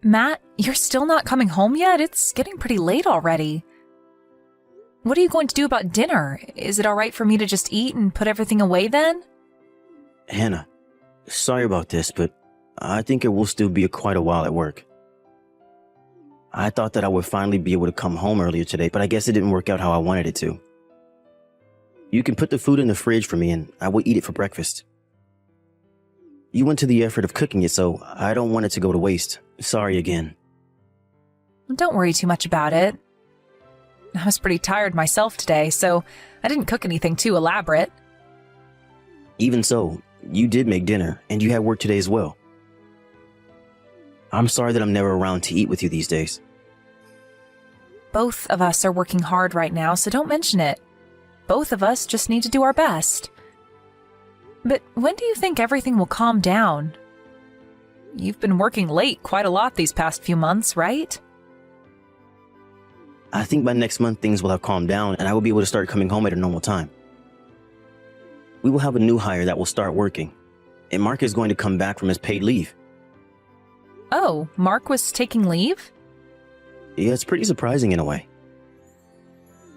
Matt, you're still not coming home yet? It's getting pretty late already. What are you going to do about dinner? Is it all right for me to just eat and put everything away then? Hannah, sorry about this, but I think it will still be quite a while at work. I thought that I would finally be able to come home earlier today, but I guess it didn't work out how I wanted it to. You can put the food in the fridge for me and I will eat it for breakfast. You went to the effort of cooking it, so I don't want it to go to waste. Sorry again. Don't worry too much about it. I was pretty tired myself today, so I didn't cook anything too elaborate. Even so, you did make dinner, and you had work today as well. I'm sorry that I'm never around to eat with you these days. Both of us are working hard right now, so don't mention it. Both of us just need to do our best. But when do you think everything will calm down? You've been working late quite a lot these past few months, right? I think by next month things will have calmed down and I will be able to start coming home at a normal time. We will have a new hire that will start working, and Mark is going to come back from his paid leave. Oh, Mark was taking leave? Yeah, it's pretty surprising in a way.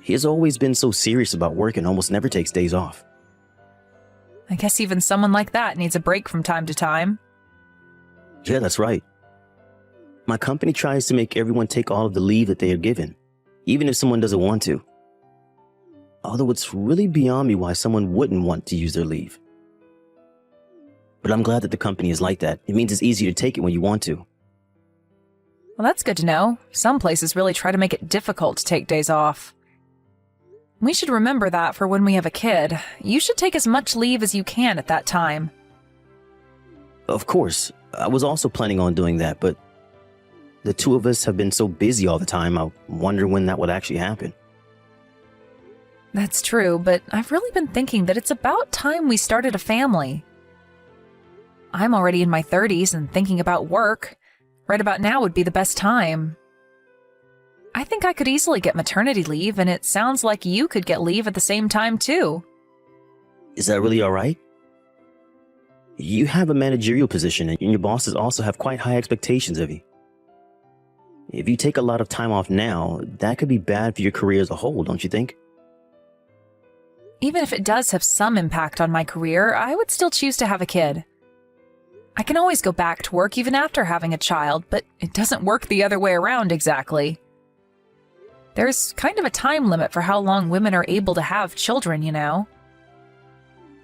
He has always been so serious about work and almost never takes days off. I guess even someone like that needs a break from time to time. Yeah, that's right. My company tries to make everyone take all of the leave that they are given, even if someone doesn't want to. Although it's really beyond me why someone wouldn't want to use their leave. But I'm glad that the company is like that. It means it's easier to take it when you want to. Well, that's good to know. Some places really try to make it difficult to take days off. We should remember that for when we have a kid. You should take as much leave as you can at that time. Of course, I was also planning on doing that, but the two of us have been so busy all the time, I wonder when that would actually happen. That's true, but I've really been thinking that it's about time we started a family. I'm already in my 30s and thinking about work. Right about now would be the best time. I think I could easily get maternity leave, and it sounds like you could get leave at the same time, too. Is that really all right? You have a managerial position, and your bosses also have quite high expectations of you. If you take a lot of time off now, that could be bad for your career as a whole, don't you think? Even if it does have some impact on my career, I would still choose to have a kid. I can always go back to work even after having a child, but it doesn't work the other way around exactly. There's kind of a time limit for how long women are able to have children, you know.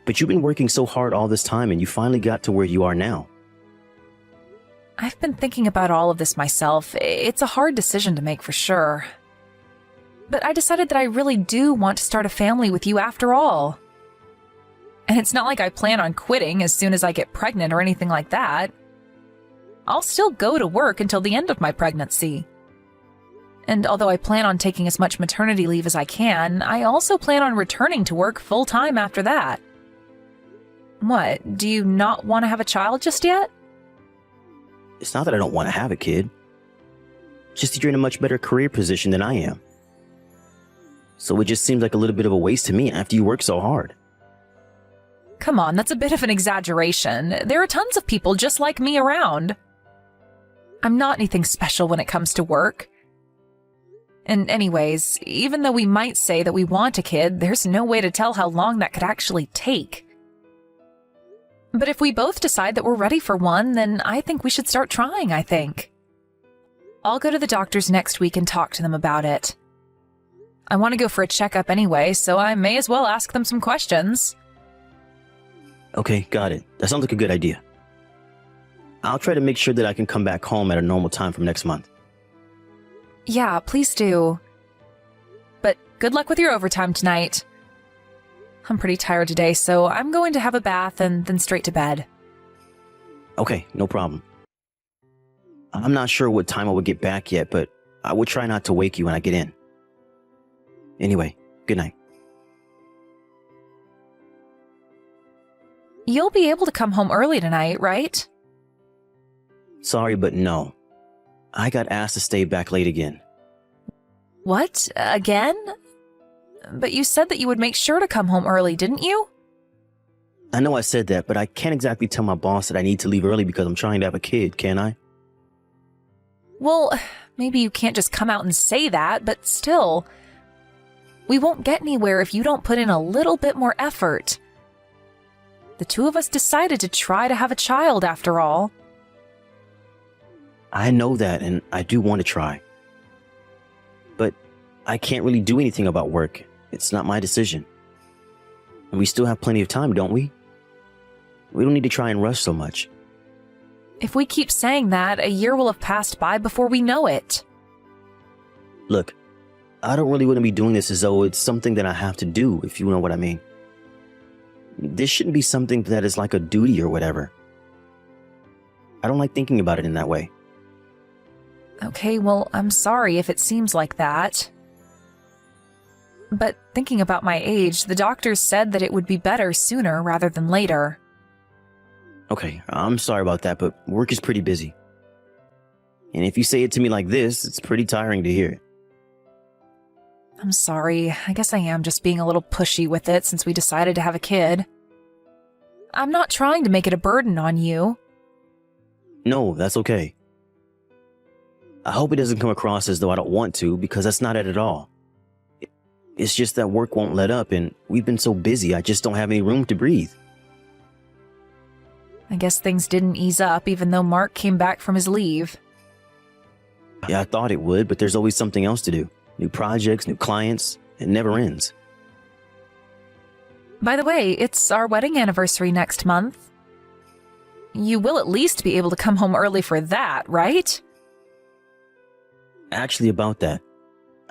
But you've been working so hard all this time and you finally got to where you are now. I've been thinking about all of this myself. It's a hard decision to make for sure. But I decided that I really do want to start a family with you after all. And it's not like I plan on quitting as soon as I get pregnant or anything like that. I'll still go to work until the end of my pregnancy. And although I plan on taking as much maternity leave as I can, I also plan on returning to work full-time after that. What, do you not want to have a child just yet? It's not that I don't want to have a kid. Just that you're in a much better career position than I am. So it just seems like a little bit of a waste to me after you work so hard. Come on, that's a bit of an exaggeration. There are tons of people just like me around. I'm not anything special when it comes to work. And anyways, even though we might say that we want a kid, there's no way to tell how long that could actually take. But if we both decide that we're ready for one, then I think we should start trying, I think. I'll go to the doctors next week and talk to them about it. I want to go for a checkup anyway, so I may as well ask them some questions. Okay, got it. That sounds like a good idea. I'll try to make sure that I can come back home at a normal time from next month. Yeah, please do. But good luck with your overtime tonight. I'm pretty tired today, so I'm going to have a bath and then straight to bed. Okay, no problem. I'm not sure what time I will get back yet, but I will try not to wake you when I get in. Anyway, good night. You'll be able to come home early tonight, right? Sorry, but no. I got asked to stay back late again. What? Again? But you said that you would make sure to come home early, didn't you? I know I said that, but I can't exactly tell my boss that I need to leave early because I'm trying to have a kid, can I? Well, maybe you can't just come out and say that, but still, we won't get anywhere if you don't put in a little bit more effort. The two of us decided to try to have a child after all. I know that, and I do want to try. But I can't really do anything about work. It's not my decision. And we still have plenty of time, don't we? We don't need to try and rush so much. If we keep saying that, a year will have passed by before we know it. Look, I don't really want to be doing this as though it's something that I have to do, if you know what I mean. This shouldn't be something that is like a duty or whatever. I don't like thinking about it in that way. Okay, well, I'm sorry if it seems like that. But thinking about my age, the doctors said that it would be better sooner rather than later. Okay, I'm sorry about that, but work is pretty busy. And if you say it to me like this, it's pretty tiring to hear. I'm sorry. I guess I am just being a little pushy with it since we decided to have a kid. I'm not trying to make it a burden on you. No, that's okay. I hope it doesn't come across as though I don't want to, because that's not it at all. It's just that work won't let up, and we've been so busy I just don't have any room to breathe. I guess things didn't ease up even though Mark came back from his leave. Yeah, I thought it would, but there's always something else to do. New projects, new clients. It never ends. By the way, it's our wedding anniversary next month. You will at least be able to come home early for that, right? Actually, about that,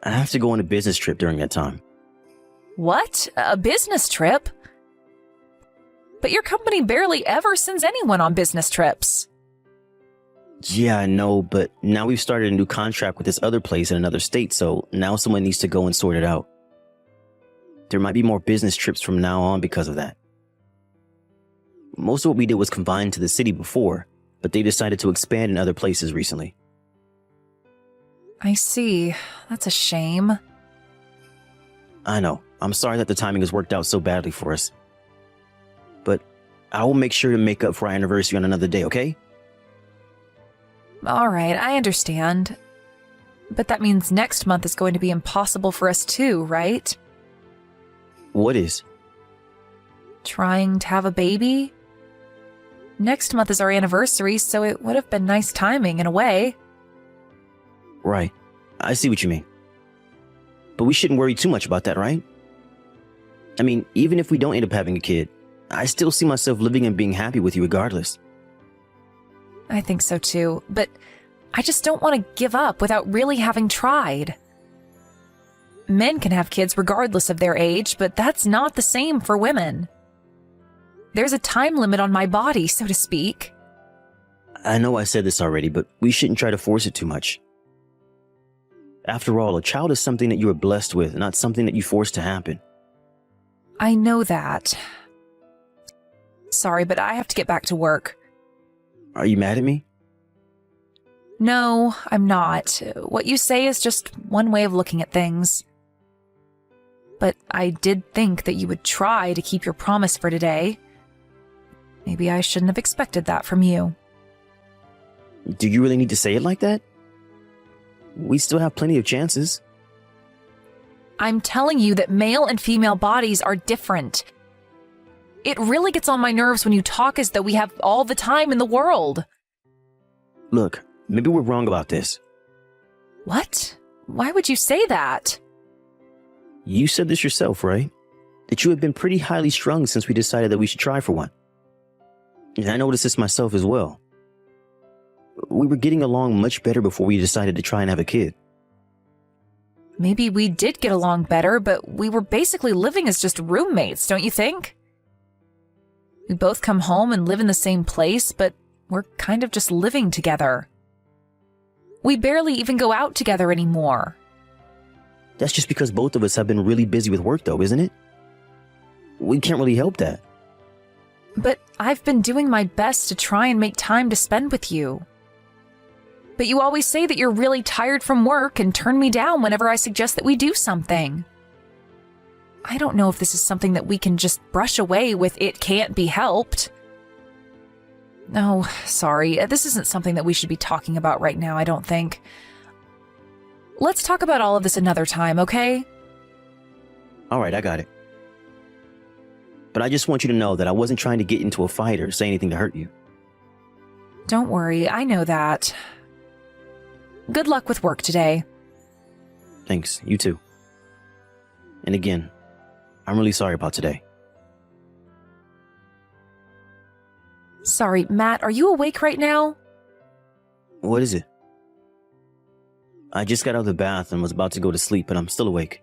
I have to go on a business trip during that time. What? A business trip? But your company barely ever sends anyone on business trips. Yeah, I know, but now we've started a new contract with this other place in another state, so now someone needs to go and sort it out. There might be more business trips from now on because of that. Most of what we did was confined to the city before, but they decided to expand in other places recently. I see. That's a shame. I know. I'm sorry that the timing has worked out so badly for us. But I will make sure to make up for our anniversary on another day, okay? All right, I understand. But that means next month is going to be impossible for us too, right? What is? Trying to have a baby? Next month is our anniversary, so it would have been nice timing in a way. Right. I see what you mean. But we shouldn't worry too much about that, right? I mean, even if we don't end up having a kid, I still see myself living and being happy with you regardless. I think so too, but I just don't want to give up without really having tried. Men can have kids regardless of their age, but that's not the same for women. There's a time limit on my body, so to speak. I know I said this already, but we shouldn't try to force it too much. After all, a child is something that you are blessed with, not something that you force to happen. I know that. Sorry, but I have to get back to work. Are you mad at me? No, I'm not. What you say is just one way of looking at things. But I did think that you would try to keep your promise for today. Maybe I shouldn't have expected that from you. Do you really need to say it like that? We still have plenty of chances. I'm telling you that male and female bodies are different. It really gets on my nerves when you talk as though we have all the time in the world. Look, maybe we're wrong about this. What? Why would you say that? You said this yourself, right? That you have been pretty highly strung since we decided that we should try for one. And I noticed this myself as well. We were getting along much better before we decided to try and have a kid. Maybe we did get along better, but we were basically living as just roommates, don't you think? We both come home and live in the same place, but we're kind of just living together. We barely even go out together anymore. That's just because both of us have been really busy with work, though, isn't it? We can't really help that. But I've been doing my best to try and make time to spend with you. But you always say that you're really tired from work and turn me down whenever I suggest that we do something. I don't know if this is something that we can just brush away with "it can't be helped." Oh, sorry. This isn't something that we should be talking about right now, I don't think. Let's talk about all of this another time, okay? All right, I got it. But I just want you to know that I wasn't trying to get into a fight or say anything to hurt you. Don't worry, I know that. Good luck with work today. Thanks, you too. And again, I'm really sorry about today. Sorry, Matt, are you awake right now? What is it? I just got out of the bath and was about to go to sleep, but I'm still awake.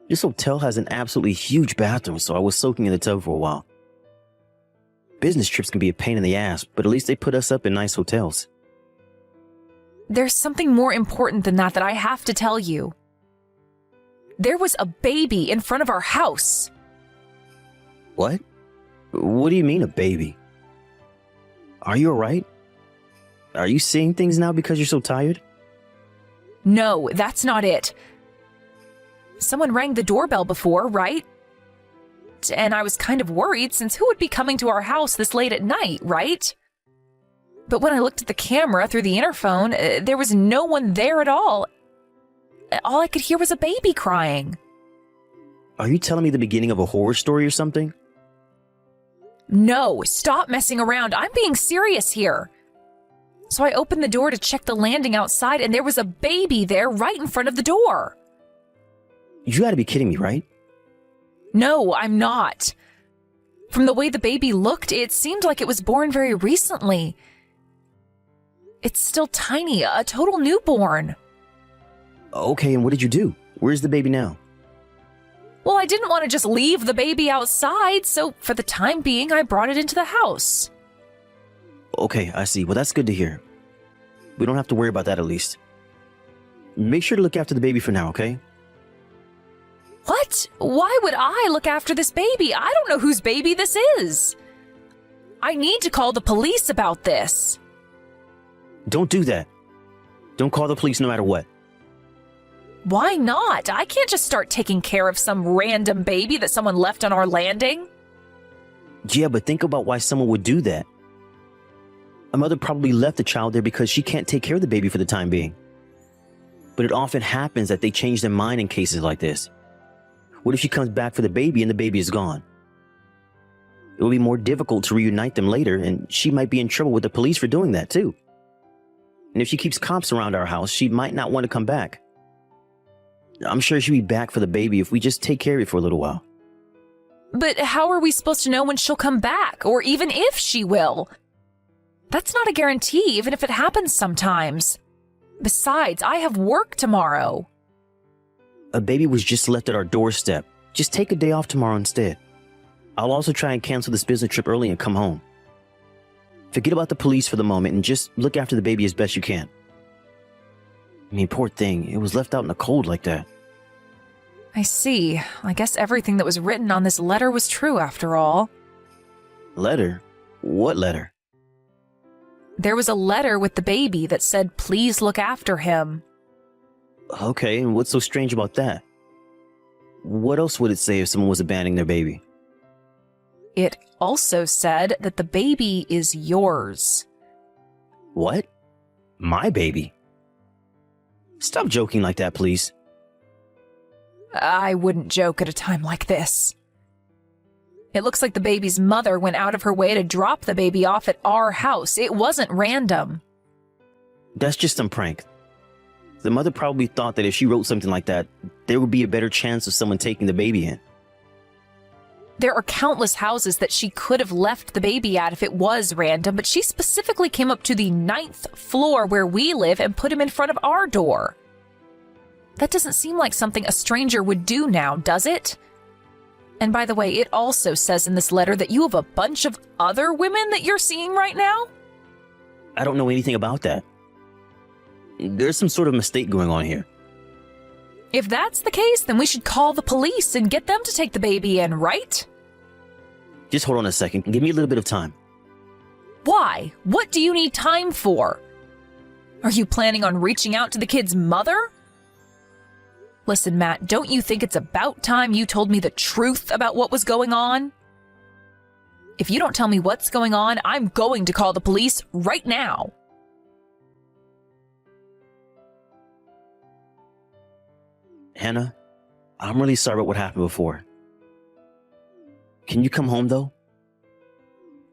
This hotel has an absolutely huge bathroom, so I was soaking in the tub for a while. Business trips can be a pain in the ass, but at least they put us up in nice hotels. There's something more important than that I have to tell you. There was a baby in front of our house. What? What do you mean, a baby? Are you alright? Are you seeing things now because you're so tired? No, that's not it. Someone rang the doorbell before, right? And I was kind of worried since who would be coming to our house this late at night, right? But when I looked at the camera through the interphone, there was no one there at all. All I could hear was a baby crying. Are you telling me the beginning of a horror story or something? No, stop messing around. I'm being serious here. So I opened the door to check the landing outside, and there was a baby there right in front of the door. You gotta be kidding me, right? No, I'm not. From the way the baby looked, it seemed like it was born very recently. It's still tiny, a total newborn. Okay, and what did you do? Where's the baby now? Well, I didn't want to just leave the baby outside, so for the time being, I brought it into the house. Okay, I see. Well, that's good to hear. We don't have to worry about that at least. Make sure to look after the baby for now, okay? What? Why would I look after this baby? I don't know whose baby this is. I need to call the police about this. Don't do that. Don't call the police no matter what. Why not? I can't just start taking care of some random baby that someone left on our landing. Yeah, but think about why someone would do that. A mother probably left the child there because she can't take care of the baby for the time being. But it often happens that they change their mind in cases like this. What if she comes back for the baby and the baby is gone? It will be more difficult to reunite them later, and she might be in trouble with the police for doing that too. And if she keeps cops around our house, she might not want to come back. I'm sure she'll be back for the baby if we just take care of it for a little while. But how are we supposed to know when she'll come back, or even if she will? That's not a guarantee, even if it happens sometimes. Besides, I have work tomorrow. A baby was just left at our doorstep. Just take a day off tomorrow instead. I'll also try and cancel this business trip early and come home. Forget about the police for the moment and just look after the baby as best you can. I mean, poor thing, it was left out in the cold like that. I see. I guess everything that was written on this letter was true after all. Letter? What letter? There was a letter with the baby that said, "Please look after him." Okay, and what's so strange about that? What else would it say if someone was abandoning their baby? It also said that the baby is yours. What? My baby? Stop joking like that, please. I wouldn't joke at a time like this. It looks like the baby's mother went out of her way to drop the baby off at our house. It wasn't random. That's just some prank. The mother probably thought that if she wrote something like that, there would be a better chance of someone taking the baby in. There are countless houses that she could have left the baby at if it was random, but she specifically came up to the 9th floor where we live and put him in front of our door. That doesn't seem like something a stranger would do now, does it? And by the way, it also says in this letter that you have a bunch of other women that you're seeing right now? I don't know anything about that. There's some sort of mistake going on here. If that's the case, then we should call the police and get them to take the baby in, right? Just hold on a second. Give me a little bit of time. Why? What do you need time for? Are you planning on reaching out to the kid's mother? Listen, Matt, don't you think it's about time you told me the truth about what was going on? If you don't tell me what's going on, I'm going to call the police right now. Hannah, I'm really sorry about what happened before. Can you come home, though?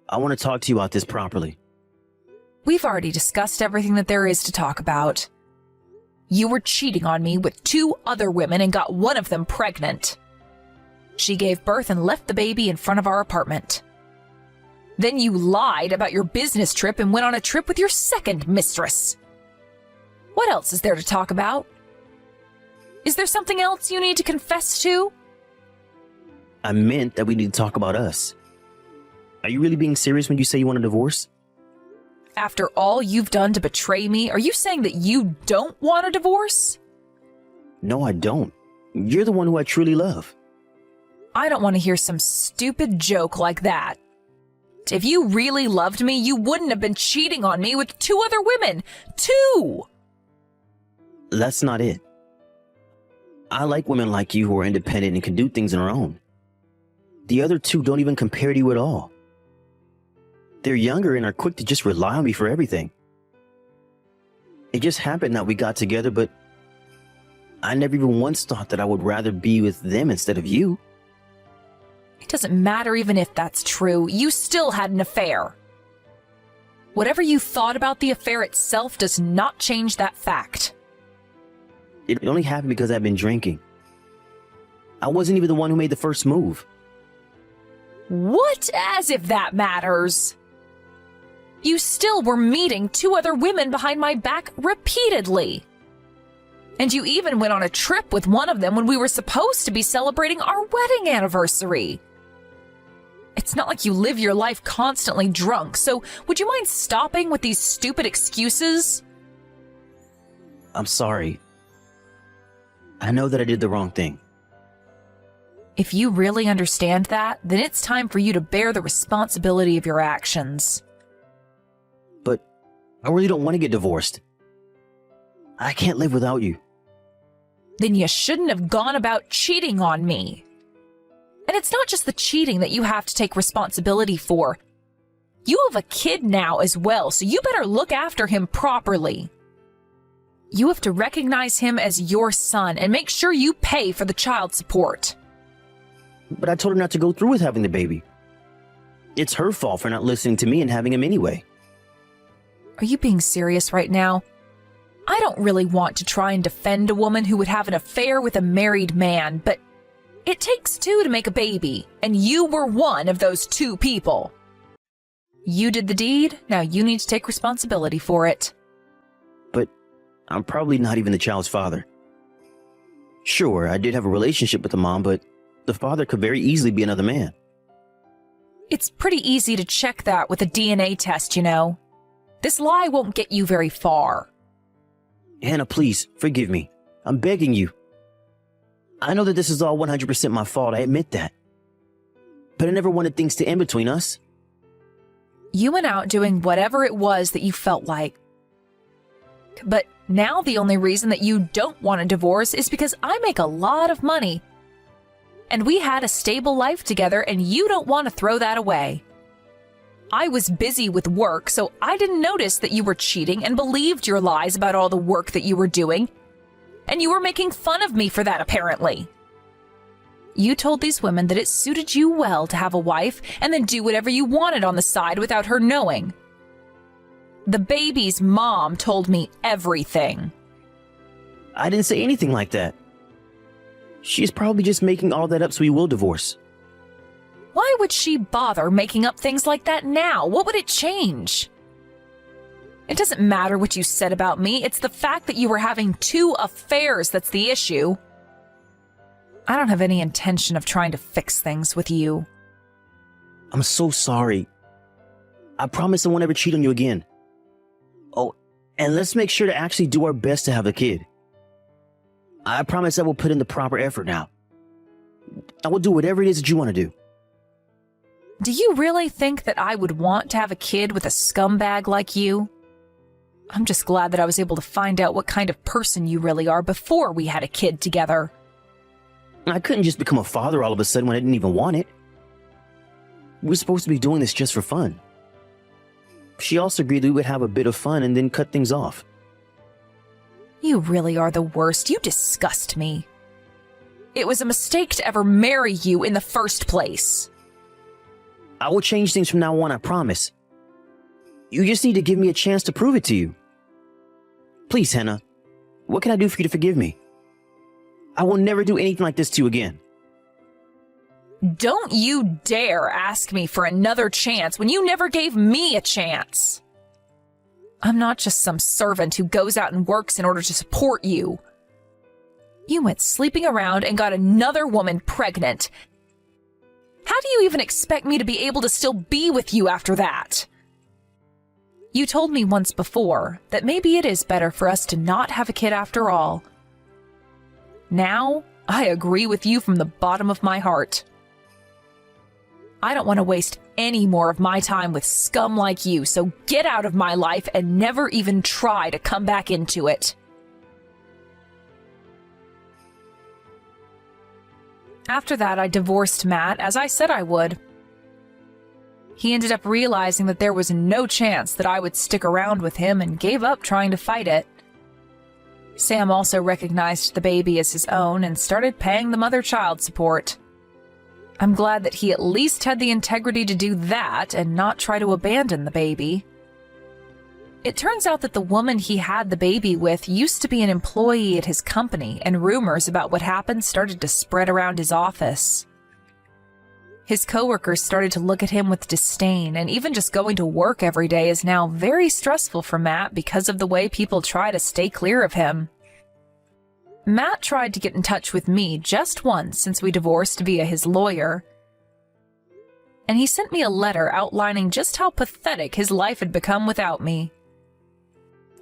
I want to talk to you about this properly. We've already discussed everything that there is to talk about. You were cheating on me with 2 other women and got one of them pregnant. She gave birth and left the baby in front of our apartment. Then you lied about your business trip and went on a trip with your second mistress. What else is there to talk about? Is there something else you need to confess to? I meant that we need to talk about us. Are you really being serious when you say you want a divorce? After all you've done to betray me, are you saying that you don't want a divorce? No, I don't. You're the one who I truly love. I don't want to hear some stupid joke like that. If you really loved me, you wouldn't have been cheating on me with 2 other women. 2! That's not it. I like women like you who are independent and can do things on their own. The other 2 don't even compare to you at all. They're younger and are quick to just rely on me for everything. It just happened that we got together, but I never even once thought that I would rather be with them instead of you. It doesn't matter even if that's true. You still had an affair. Whatever you thought about the affair itself does not change that fact. It only happened because I've been drinking. I wasn't even the one who made the first move. What? As if that matters. You still were meeting 2 other women behind my back repeatedly. And you even went on a trip with one of them when we were supposed to be celebrating our wedding anniversary. It's not like you live your life constantly drunk, so would you mind stopping with these stupid excuses? I'm sorry. I know that I did the wrong thing. If you really understand that, then it's time for you to bear the responsibility of your actions. But I really don't want to get divorced. I can't live without you. Then you shouldn't have gone about cheating on me. And it's not just the cheating that you have to take responsibility for. You have a kid now as well, so you better look after him properly. You have to recognize him as your son and make sure you pay for the child support. But I told her not to go through with having the baby. It's her fault for not listening to me and having him anyway. Are you being serious right now? I don't really want to try and defend a woman who would have an affair with a married man, but it takes 2 to make a baby, and you were one of those 2 people. You did the deed, now you need to take responsibility for it. But I'm probably not even the child's father. Sure, I did have a relationship with the mom, but the father could very easily be another man. It's pretty easy to check that with a DNA test, you know. This lie won't get you very far. Hannah, please, forgive me. I'm begging you. I know that this is all 100% my fault, I admit that. But I never wanted things to end between us. You went out doing whatever it was that you felt like. But now the only reason that you don't want a divorce is because I make a lot of money. And we had a stable life together, and you don't want to throw that away. I was busy with work, so I didn't notice that you were cheating and believed your lies about all the work that you were doing. And you were making fun of me for that, apparently. You told these women that it suited you well to have a wife and then do whatever you wanted on the side without her knowing. The baby's mom told me everything. I didn't say anything like that. She's probably just making all that up so we will divorce. Why would she bother making up things like that now? What would it change? It doesn't matter what you said about me. It's the fact that you were having 2 affairs that's the issue. I don't have any intention of trying to fix things with you. I'm so sorry. I promise I won't ever cheat on you again. Oh, and let's make sure to actually do our best to have a kid. I promise I will put in the proper effort now. I will do whatever it is that you want to do. Do you really think that I would want to have a kid with a scumbag like you? I'm just glad that I was able to find out what kind of person you really are before we had a kid together. I couldn't just become a father all of a sudden when I didn't even want it. We were supposed to be doing this just for fun. She also agreed that we would have a bit of fun and then cut things off. You really are the worst. You disgust me. It was a mistake to ever marry you in the first place. I will change things from now on, I promise. You just need to give me a chance to prove it to you. Please, Hannah, what can I do for you to forgive me? I will never do anything like this to you again. Don't you dare ask me for another chance when you never gave me a chance. I'm not just some servant who goes out and works in order to support you. You went sleeping around and got another woman pregnant. How do you even expect me to be able to still be with you after that? You told me once before that maybe it is better for us to not have a kid after all. Now, I agree with you from the bottom of my heart. I don't want to waste any more of my time with scum like you, so get out of my life and never even try to come back into it. After that, I divorced Matt, as I said I would. He ended up realizing that there was no chance that I would stick around with him and gave up trying to fight it. Sam also recognized the baby as his own and started paying the mother child support. I'm glad that he at least had the integrity to do that and not try to abandon the baby. It turns out that the woman he had the baby with used to be an employee at his company, and rumors about what happened started to spread around his office. His coworkers started to look at him with disdain, and even just going to work every day is now very stressful for Matt because of the way people try to stay clear of him. Matt tried to get in touch with me just once since we divorced via his lawyer, and he sent me a letter outlining just how pathetic his life had become without me.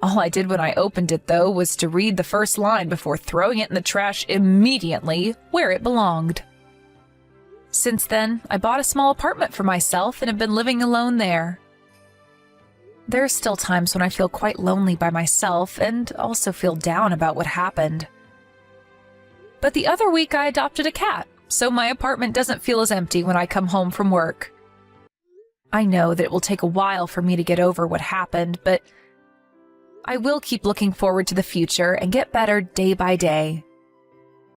All I did when I opened it, though, was to read the first line before throwing it in the trash immediately where it belonged. Since then, I bought a small apartment for myself and have been living alone there. There are still times when I feel quite lonely by myself and also feel down about what happened. But the other week I adopted a cat, so my apartment doesn't feel as empty when I come home from work. I know that it will take a while for me to get over what happened, but I will keep looking forward to the future and get better day by day.